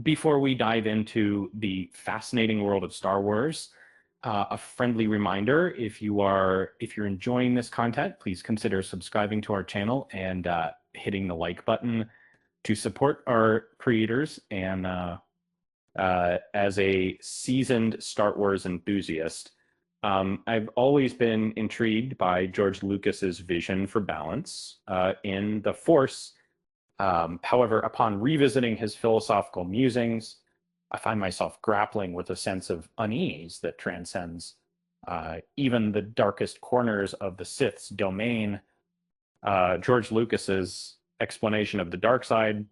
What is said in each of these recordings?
Before we dive into the fascinating world of Star Wars, a friendly reminder: if you're enjoying this content, please consider subscribing to our channel and hitting the like button to support our creators. And as a seasoned Star Wars enthusiast, I've always been intrigued by George Lucas's vision for balance in the Force. However, upon revisiting his philosophical musings, I find myself grappling with a sense of unease that transcends even the darkest corners of the Sith's domain. George Lucas's explanation of the dark side,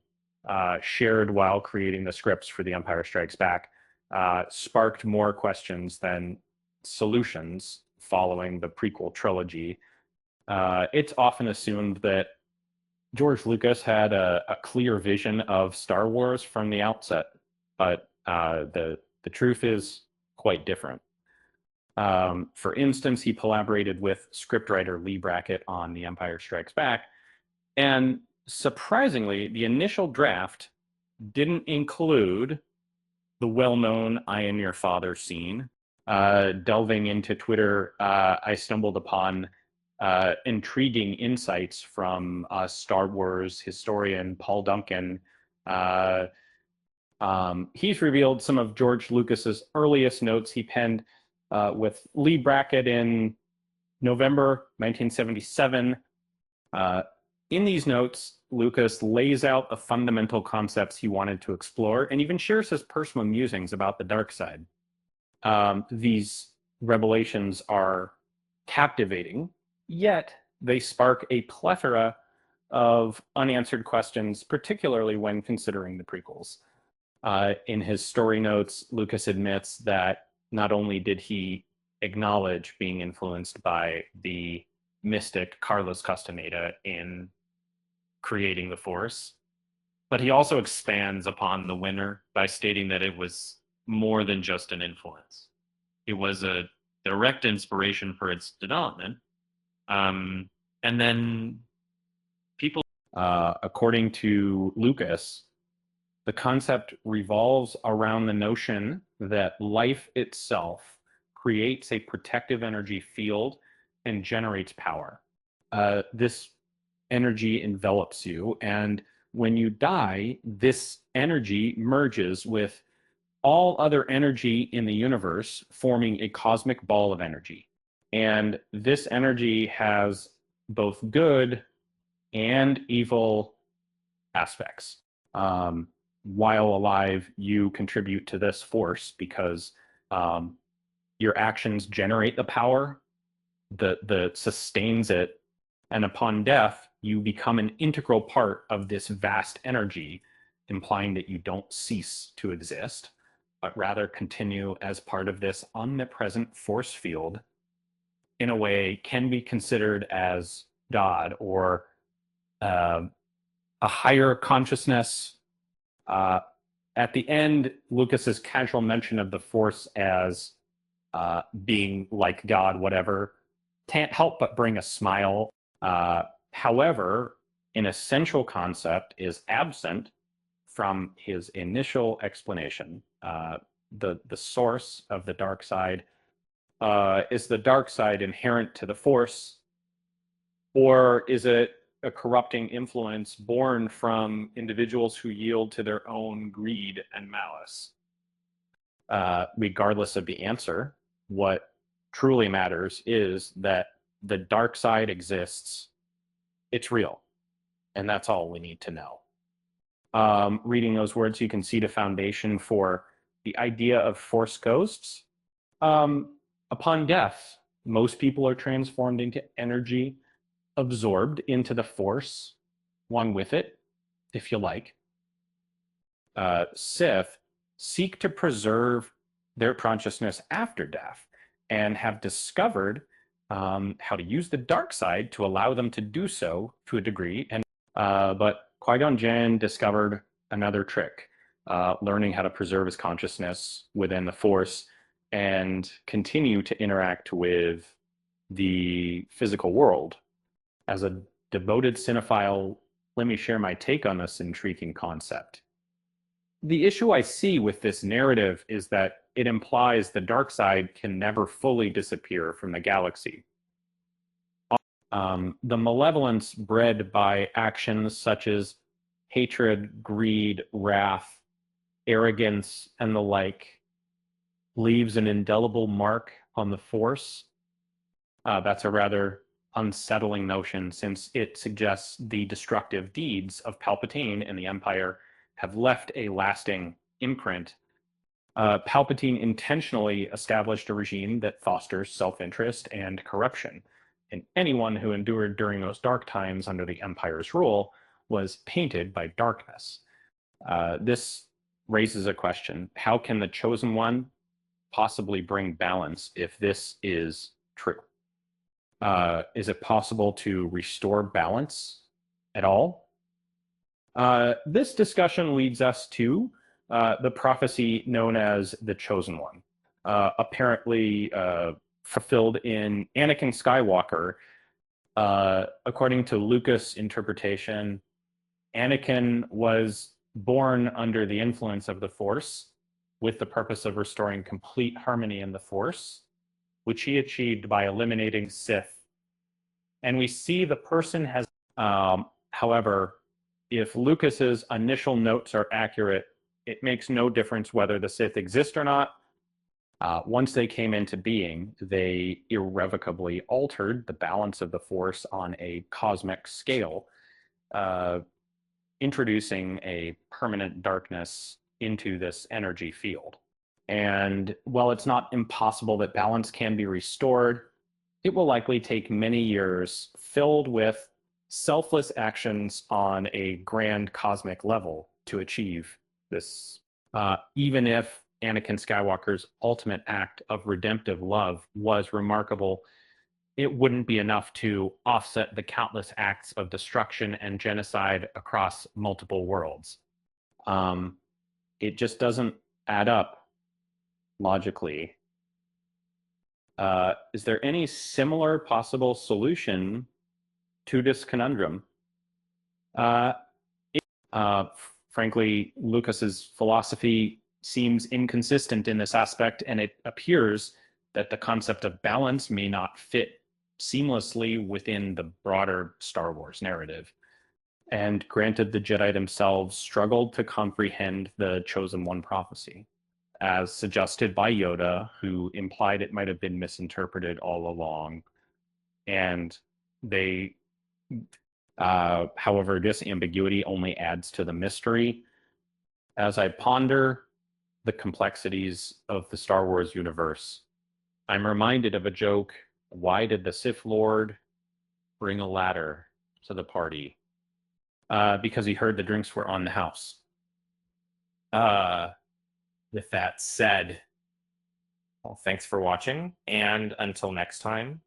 shared while creating the scripts for The Empire Strikes Back, sparked more questions than solutions following the prequel trilogy. It's often assumed that George Lucas had a clear vision of Star Wars from the outset, but the truth is quite different. For instance, he collaborated with scriptwriter Lee Brackett on The Empire Strikes Back, and surprisingly, the initial draft didn't include the well-known "I am your father" scene. Delving into Twitter, I stumbled upon intriguing insights from Star Wars historian Paul Duncan. Uh, he's revealed some of George Lucas's earliest notes he penned with Lee Brackett in November 1977. In these notes, Lucas lays out the fundamental concepts he wanted to explore and even shares his personal musings about the dark side. These revelations are captivating, yet they spark a plethora of unanswered questions, particularly when considering the prequels. In his story notes, Lucas admits that not only did he acknowledge being influenced by the mystic Carlos Castaneda in creating the Force, but he also expands upon the winner by stating that it was more than just an influence. It was a direct inspiration for its development. And then people, according to Lucas, the concept revolves around the notion that life itself creates a protective energy field and generates power. This energy envelops you, and when you die, this energy merges with all other energy in the universe, forming a cosmic ball of energy. And this energy has both good and evil aspects. While alive, you contribute to this force because your actions generate the power that sustains it. And upon death, you become an integral part of this vast energy, implying that you don't cease to exist, but rather continue as part of this omnipresent force field. In a way, can be considered as God or uh, a higher consciousness. At the end, Lucas's casual mention of the Force as being like God, whatever, can't help but bring a smile. However, an essential concept is absent from his initial explanation. The source of the dark side, is the dark side inherent to the Force, or is it a corrupting influence born from individuals who yield to their own greed and malice? Regardless of the answer, what truly matters is that the dark side exists. It's real. And that's all we need to know. Reading those words, you can see the foundation for the idea of force ghosts. Upon death, most people are transformed into energy, absorbed into the force, one with it, if you like. Sith seek to preserve their consciousness after death and have discovered how to use the dark side to allow them to do so to a degree. And but Qui-Gon Jinn discovered another trick, learning how to preserve his consciousness within the Force and continue to interact with the physical world. As a devoted cinephile, let me share my take on this intriguing concept. The issue I see with this narrative is that it implies the dark side can never fully disappear from the galaxy. The malevolence bred by actions such as hatred, greed, wrath, arrogance, and the like leaves an indelible mark on the Force. That's a rather unsettling notion since it suggests the destructive deeds of Palpatine and the Empire have left a lasting imprint. Palpatine intentionally established a regime that fosters self-interest and corruption, and anyone who endured during those dark times under the Empire's rule was painted by darkness. This raises a question: how can the Chosen One possibly bring balance if this is true? Is it possible to restore balance at all? This discussion leads us to the prophecy known as the Chosen One, apparently fulfilled in Anakin Skywalker. According to Lucas' interpretation, Anakin was born under the influence of the Force with the purpose of restoring complete harmony in the Force, which he achieved by eliminating Sith. And we see the person has, however, if Lucas's initial notes are accurate, it makes no difference whether the Sith exist or not. Once they came into being, they irrevocably altered the balance of the Force on a cosmic scale, introducing a permanent darkness into this energy field. And while it's not impossible that balance can be restored, it will likely take many years filled with selfless actions on a grand cosmic level to achieve this. Even if Anakin Skywalker's ultimate act of redemptive love was remarkable, it wouldn't be enough to offset the countless acts of destruction and genocide across multiple worlds. It just doesn't add up logically. Is there any similar possible solution to this conundrum? Frankly, Lucas's philosophy seems inconsistent in this aspect, and it appears that the concept of balance may not fit seamlessly within the broader Star Wars narrative. And granted, the Jedi themselves struggled to comprehend the Chosen One prophecy, as suggested by Yoda, who implied it might have been misinterpreted all along. And they, however, this ambiguity only adds to the mystery. As I ponder the complexities of the Star Wars universe, I'm reminded of a joke. Why did the Sith Lord bring a ladder to the party? Because he heard the drinks were on the house. With that said, well, thanks for watching, and until next time,